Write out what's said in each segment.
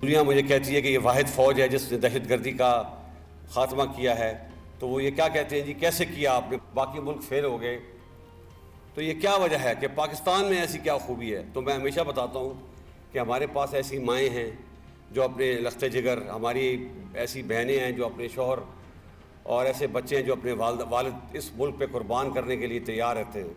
दुनिया मुझे कहती है कि ये वाहिद फ़ौज है जिसने दहशतगर्दी का ख़ात्मा किया है, तो वो ये क्या कहते हैं जी, कैसे किया आपने, बाकी मुल्क फेल हो गए, तो ये क्या वजह है कि पाकिस्तान में ऐसी क्या खूबी है। तो मैं हमेशा बताता हूँ कि हमारे पास ऐसी माएँ हैं जो अपने लख्ते जिगर, हमारी ऐसी बहनें हैं जो अपने शौहर, और ऐसे बच्चे हैं जो अपने वालिद इस मुल्क पे कुर्बान करने के लिए तैयार रहते हैं।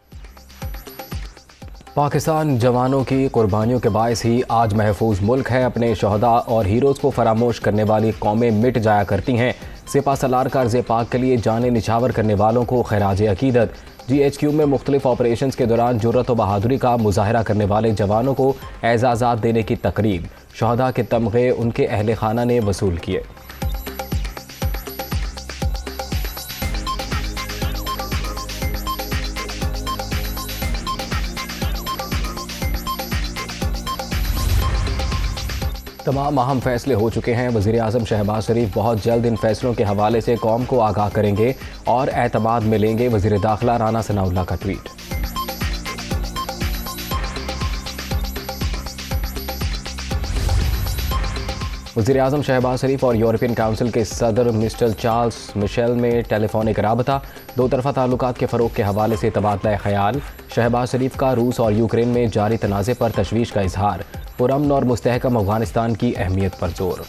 पाकिस्तान जवानों की कुर्बानियों के बायस ही आज महफूज मुल्क है। अपने शहदा और हीरोज़ को फरामोश करने वाली कौमें मिट जाया करती हैं। सिपा सलार का अर्ज़ पाक के लिए जाने निछावर करने वालों को खैराज अकीदत। GHQ में मुख्तलिफ ऑपरेशंस के दौरान जुर्रत व बहादुरी का मुजाहरा करने वाले जवानों को एजाज़ात देने की तकरीब। शहदा के तमग़े उनके अहले खाना ने वसूल किए। तमाम अहम फैसले हो चुके हैं। वज़ीर आज़म शहबाज शरीफ बहुत जल्द इन फैसलों के हवाले से कौम को आगाह करेंगे और एतमाद मिलेंगे। वज़ीर दाखिला राना सनाउल्लाह का ट्वीट। वज़ीर आज़म शहबाज शरीफ और यूरोपियन काउंसिल के सदर मिस्टर चार्ल्स मिशेल में टेलीफोनिक राबता। दो तरफ़ा ताल्लुकात के फ़रोग़ के हवाले से तबादला ख़याल। शहबाज शरीफ का रूस और यूक्रेन में जारी तनाज़े पर तशवीश का इजहार। पुरअमन और मुस्तहकम अफ़गानिस्तान की अहमियत पर जोर।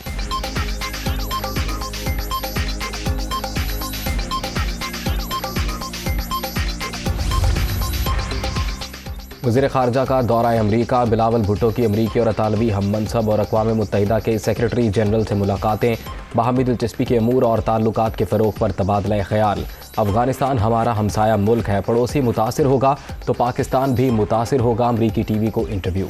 वज़ीर ख़ारजा का दौरा अमरीका। बिलावल भुट्टो की अमरीकी और अतालवी हम मनसब और अक़वाम मुत्तहिदा के सेक्रेटरी जनरल से मुलाकातें। बाहमी दिलचस्पी के अमूर और ताल्लुकात के फ़रोग़ पर तबादला ख़याल। अफ़गानिस्तान हमारा हमसाया मुल्क है, पड़ोसी मुतासिर होगा तो पाकिस्तान भी मुतासिर होगा। अमरीकी TV को इंटरव्यू।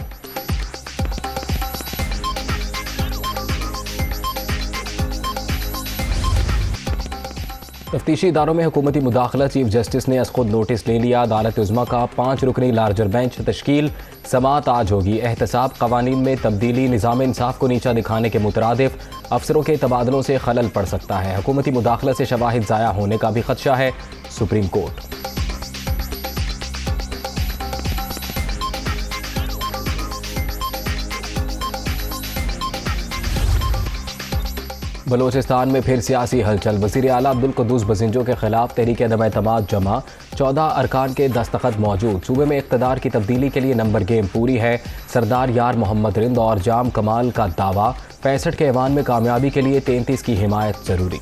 तफ्तीशी इदारों में हुकूमती मुदाखलत। चीफ जस्टिस ने खुद नोटिस ले लिया। अदालत उज़्मा का 5 रुकनी लार्जर बेंच तश्कील। समाअत आज होगी। एहतसाब कवानीन में तब्दीली निज़ाम इंसाफ को नीचा दिखाने के मुतरादिफ। अफसरों के तबादलों से खलल पड़ सकता है। हुकूमती मुदाखलत से शवाहिद ज़ाया होने का भी खदशा है। Supreme court. बलोचिस्तान में फिर सियासी हलचल। वज़ीर आला अब्दुल कुद्दूस बसिंजो के खिलाफ तहरीक अदम एतमाद जमा। 14 अरकान के दस्तखत मौजूद। सूबे में इक़्तिदार की तब्दीली के लिए नंबर गेम पूरी है। सरदार यार मोहम्मद रिंद और जाम कमाल का दावा। 65 के ऐवान में कामयाबी के लिए 33 की हिमायत जरूरी।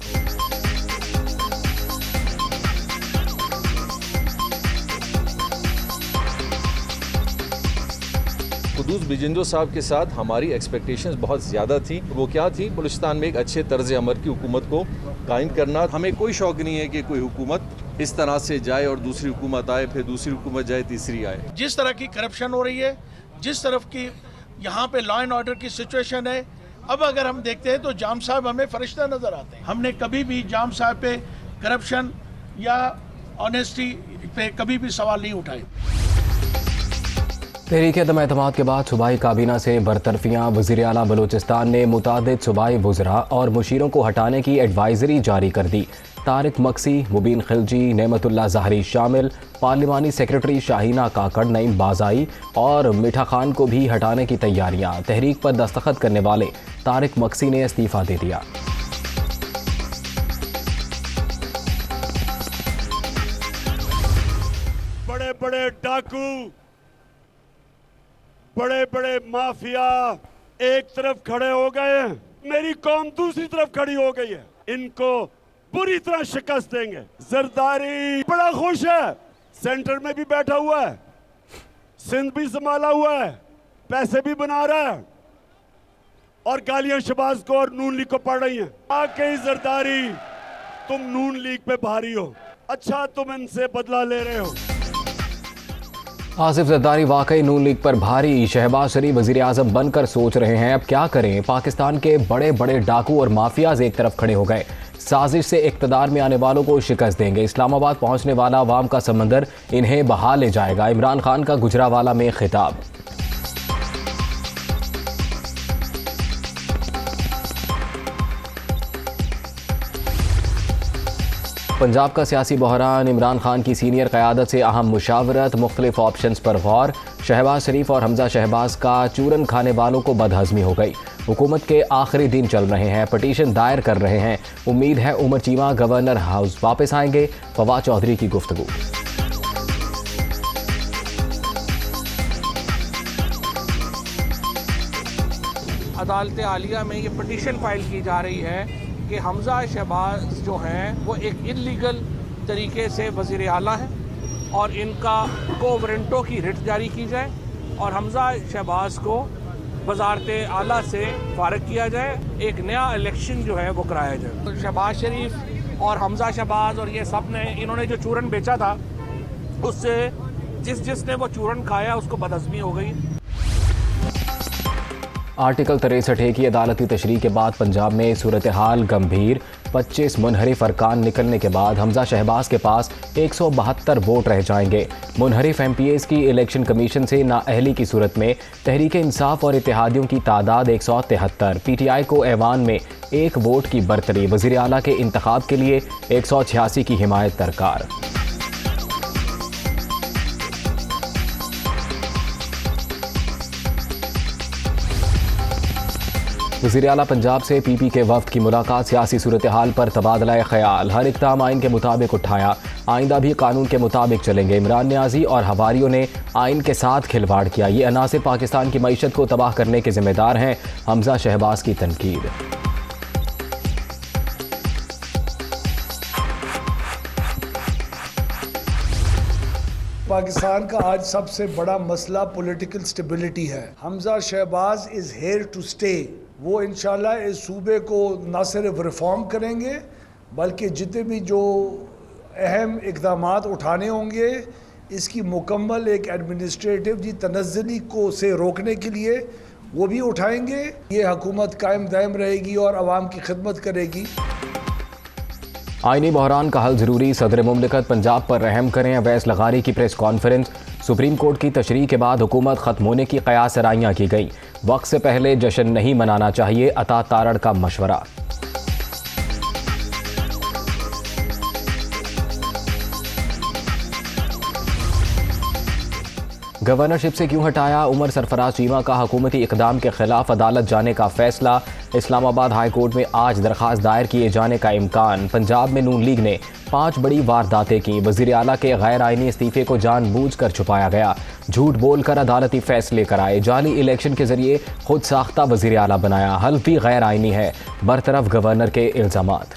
कुद्दूस बिजिंदो साहब के साथ हमारी एक्सपेक्टेशंस बहुत ज़्यादा थी। वो क्या थी? बलूचिस्तान में एक अच्छे तर्ज अमल की हुकूमत को कायम करना। हमें कोई शौक़ नहीं है कि कोई हुकूमत इस तरह से जाए और दूसरी हुकूमत आए, फिर दूसरी हुकूमत जाए, तीसरी आए। जिस तरह की करप्शन हो रही है, जिस तरफ की यहाँ पे लॉ एंड ऑर्डर की सिचुएशन है, अब अगर हम देखते हैं तो जाम साहब हमें फरिश्ता नज़र आते हैं। हमने कभी भी जाम साहब पे करप्शन या ऑनेस्टी पे कभी भी सवाल नहीं उठाए। तहरीक अदम एतमाद के बाद सूबाई काबीना से बरतरफियाँ। वज़ीर आला बलूचिस्तान ने मुतादिद सूबाई वज़रा और मुशीरों को हटाने की एडवाइजरी जारी कर दी। तारिक मक्सी, मुबीन खिलजी, नेमतुल्लाह ज़ाहरी शामिल। पार्लिमानी सेक्रेटरी शाहीना काकड़, नईम बाज़ाई और मीठा खान को भी हटाने की तैयारियाँ। तहरीक पर दस्तखत करने वाले तारिक मक्सी ने इस्तीफ़ा दे दिया। बड़े बड़े डाकू, बड़े बड़े माफिया एक तरफ खड़े हो गए हैं, मेरी कौम दूसरी तरफ खड़ी हो गई है। इनको बुरी तरह शिकस्त देंगे। जरदारी बड़ा खुश है, सेंटर में भी बैठा हुआ है, सिंध भी संभाला हुआ है, पैसे भी बना रहा है और गालियां शहबाज को और नून लीग को पड़ रही हैं। आके जरदारी, तुम नून लीग पे भारी हो, अच्छा तुम इनसे बदला ले रहे हो। आसिफ जरदारी वाकई नून लीग पर भारी। शहबाज शरीफ वज़ीर आज़म बनकर सोच रहे हैं अब क्या करें। पाकिस्तान के बड़े बड़े डाकू और माफियाज एक तरफ खड़े हो गए। साजिश से इक़्तिदार में आने वालों को शिकस्त देंगे। इस्लामाबाद पहुंचने वाला अवाम का समंदर इन्हें बहा ले जाएगा। इमरान खान का गुजरावाला में खिताब। पंजाब का सियासी बहरान। इमरान खान की सीनियर क़यादत से अहम मुशावरत। मुख्तलिफ ऑप्शंस पर गौर। शहबाज शरीफ और हमजा शहबाज का चूरन खाने वालों को बदहज़मी हो गई। हुकूमत के आखिरी दिन चल रहे हैं, पटिशन दायर कर रहे हैं। उम्मीद है उमर चीमा गवर्नर हाउस वापस आएंगे। फवाद चौधरी की गुफ्तगू। अदालत आलिया में ये पटिशन फाइल की जा रही है कि हमजा शहबाज जो हैं वो एक इल्लीगल तरीके से वज़ीर आला हैं और इनका को वारंटों की रिट जारी की जाए और हमजा शहबाज को वज़ारत आला से फारिग किया जाए, एक नया इलेक्शन जो है वो कराया जाए। तो शहबाज शरीफ और हमजा शहबाज और ये सब ने इन्होंने जो चूरन बेचा था उससे जिसने वो चूरन खाया उसको बदहज़मी हो गई। आर्टिकल 63 की अदालती तशरीह के बाद पंजाब में सूरत हाल गंभीर। 25 मुनहरिफ अरकान निकलने के बाद हमजा शहबाज के पास 172 वोट रह जाएंगे। मुनहरिफ MPAs की इलेक्शन कमीशन से नाअहली की सूरत में तहरीक इंसाफ और इत्तेहादियों की तादाद 173। PTI को ऐवान में 1 वोट की बरतरी। वज़ीर आला के इंतखाब के लिए 186 की हिमायत दरकार। वज़ीर आला पंजाब से PP के वफ़द की मुलाकात। सियासी सूरत हाल पर तबादला ख्याल। हर इक़दाम आइन के मुताबिक उठाया, आइंदा भी कानून के मुताबिक चलेंगे। इमरान न्याजी और हवारियों ने आइन के साथ खिलवाड़ किया। ये अनासिर पाकिस्तान की मईशत को तबाह करने के ज़िम्मेदार हैं। हमजा शहबाज की तनकीद। पाकिस्तान का आज सबसे बड़ा मसला पॉलिटिकल स्टेबिलिटी है। Hamza Shahbaz is here to stay. वो इंशाल्लाह इस सूबे को न सिर्फ रिफॉर्म करेंगे बल्कि जितने भी जो अहम इक़दामात उठाने होंगे इसकी मुकम्मल एक एडमिनिस्ट्रेटिव जी तनज़्ज़ुली को से रोकने के लिए वो भी उठाएंगे। ये हुकूमत कायम दायम रहेगी और आवाम की खिदमत करेगी। आईनी बहरान का हल जरूरी। सदर मुमलिकत पंजाब पर रहम करें। अवैस लगारी की प्रेस कॉन्फ्रेंस। सुप्रीम कोर्ट की तशरीह के बाद हुकूमत ख़त्म होने की क़यास राइयाँ की गई। वक्त से पहले जश्न नहीं मनाना चाहिए। अता तारड़ का मशवरा। गवर्नरशिप से क्यों हटाया? उमर सरफराज चीमा का हुकूमती इक़दाम के खिलाफ अदालत जाने का फैसला। इस्लामाबाद हाई कोर्ट में आज दरख्वास्त दायर किए जाने का इम्कान। पंजाब में नून लीग ने 5 बड़ी वारदातें की। वज़ीर आला के गैर आइनी इस्तीफ़े को जानबूझकर छुपाया गया। झूठ बोलकर अदालती फैसले कराए। जाली इलेक्शन के जरिए खुद साख्ता वज़ीर आला बनाया। हल्फ भी गैर आइनी है। बरतरफ गवर्नर के इल्ज़ामात।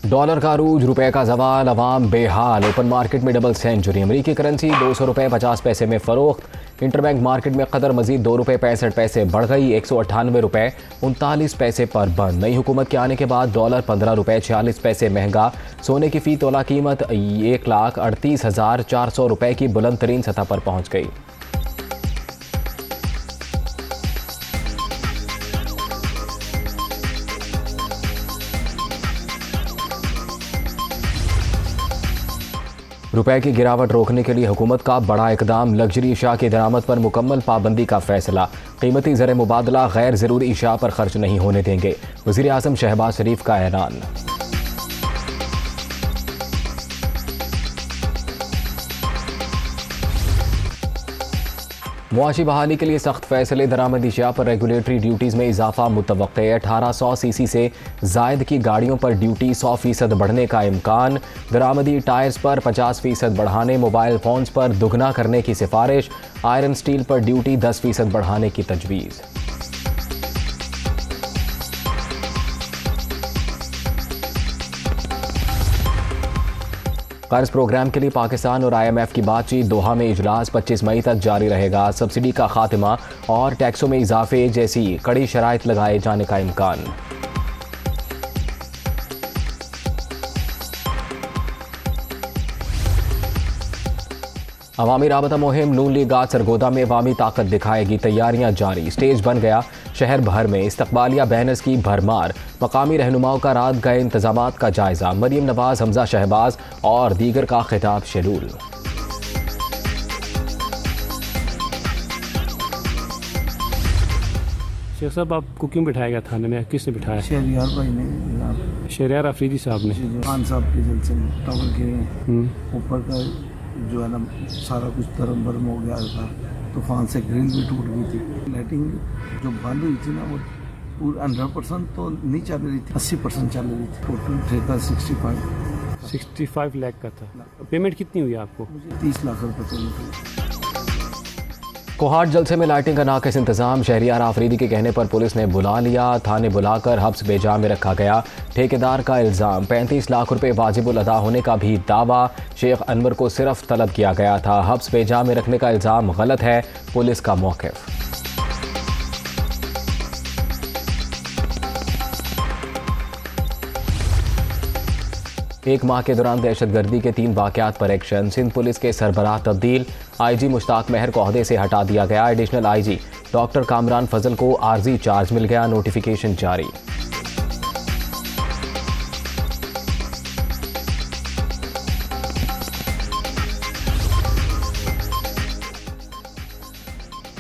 डॉलर का अरूज, रुपए का जवाल, अवाम बेहाल। ओपन मार्केट में डबल सेंचुरी। अमरीकी करेंसी 200 रुपये 50 पैसे में फ़रोख्त। इंटरबैंक मार्केट में कतर मजीद 2 रुपये 65 पैसे बढ़ गई। 198 रुपये 39 पैसे पर बंद। नई हुकूमत के आने के बाद डॉलर 15 रुपये 46 पैसे महंगा। सोने की फ़ी तोला कीमत 1,38,400 रुपये की बुलंद तरीन सतह पर पहुँच गई। रुपए की गिरावट रोकने के लिए हुकूमत का बड़ा इकदाम। लग्जरी अशिया की दरामद पर मुकम्मल पाबंदी का फैसला। कीमती ज़र मुबादला गैर ज़रूरी अशिया पर खर्च नहीं होने देंगे। वज़ीर आज़म शहबाज शरीफ का ऐलान। मुआशी बहाली के लिए सख्त फैसले। दरामदी अशिया पर रेगुलेटरी ड्यूटीज़ में इजाफा मुतवक्के। 1800 सीसी से जायद की गाड़ियों पर ड्यूटी 100% बढ़ने का इम्कान। दरामदी टायर्स पर 50% बढ़ाने। मोबाइल फ़ोन्स पर दुगना करने की सिफारिश। आयरन स्टील पर ड्यूटी 10% बढ़ाने की तजवीज़। कर्ज प्रोग्राम के लिए पाकिस्तान और IMF की बातचीत। दोहा में इजलास 25 मई तक जारी रहेगा। सब्सिडी का खात्मा और टैक्सों में इजाफे जैसी कड़ी शराइत लगाए जाने का इम्कान। अवामी राबता मुहिम। नून लीग आज सरगोदा में अवामी ताकत दिखाएगी। तैयारियां जारी। स्टेज बन गया शहर भर में। इस्तकबालिया बैनर्स की भरमार। मकामी रहनुमाओं का रात गए इंतजामात का जायजा। मरीम नवाज, हमजा शहबाज और दीगर का खिताब शेड्यूल। शेख साहब आपको क्यों बिठाया गया थाने में, किसने बिठाया? शहरियार भाई ने जनाब, शहरियार अफरीदी साहब ने। खान साहब के जलसे में टावर के ऊपर का जो है ना सारा कुछ तरम भरम हो गया था, तूफान से ग्रिल भी टूट गई थी। लाइटिंग जो बंद हुई थी ना वो पूरा 100% तो नहीं चल रही थी, 80% चल रही थी। टोटल ठेका 65 लाख का था। पेमेंट कितनी हुई आपको? मुझे 30 लाख रुपये पेमेंट हुई। कोहाट जलसे में लाइटिंग का नाकिस इंतजाम, शहरियार आफरीदी के कहने पर पुलिस ने बुला लिया, थाने बुलाकर हब्स बेजा में रखा गया। ठेकेदार का इल्ज़ाम, 35 लाख रुपए वाजिबुल अदा होने का भी दावा। शेख अनवर को सिर्फ तलब किया गया था, हब्स बेजा में रखने का इल्ज़ाम गलत है, पुलिस का मौक़िफ़। एक माह के दौरान दहशतगर्दी के 3 वाक़यात पर एक्शन, सिंध पुलिस के सरबराह तब्दील, IG मुश्ताक महर को ओहदे से हटा दिया गया। एडिशनल IG डॉक्टर कामरान फजल को आर्जी चार्ज मिल गया, नोटिफिकेशन जारी।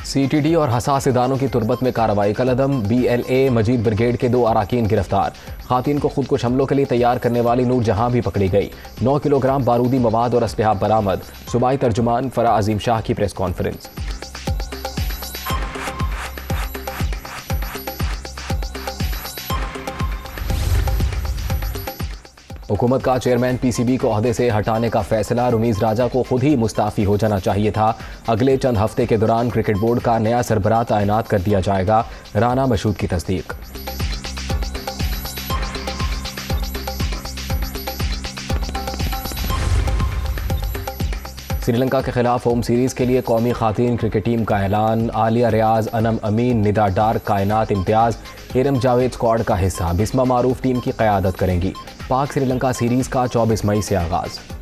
CTD और हसास इदारों की तुरबत में कार्रवाई का लदम, BLA मजीद ब्रिगेड के 2 अराकीन गिरफ्तार। खातिन को खुदकुश हमलों के लिए तैयार करने वाली नूर जहां भी पकड़ी गई। 9 किलोग्राम बारूदी मवाद और असलहा बरामद। सूबाई तर्जुमान फरा अजीम शाह की प्रेस कॉन्फ्रेंस। हुकूमत का चेयरमैन PCB को ओहदे से हटाने का फैसला, रमीज राजा को खुद ही मुस्ताफ़ी हो जाना चाहिए था। अगले चंद हफ्ते के दौरान क्रिकेट बोर्ड का नया सरबराह तैनात कर दिया जाएगा, राना मशहूद की तस्दीक। श्रीलंका के खिलाफ होम सीरीज़ के लिए कौमी खातीन क्रिकेट टीम का ऐलान, आलिया रियाज, अनम अमीन, निदा डार, कायनात इम्तियाज़, इरम जावेद स्क्वाड का हिस्सा। बिस्मा मारूफ टीम की क़यादत करेंगी। पाक श्रीलंका सीरीज़ का 24 मई से आगाज़।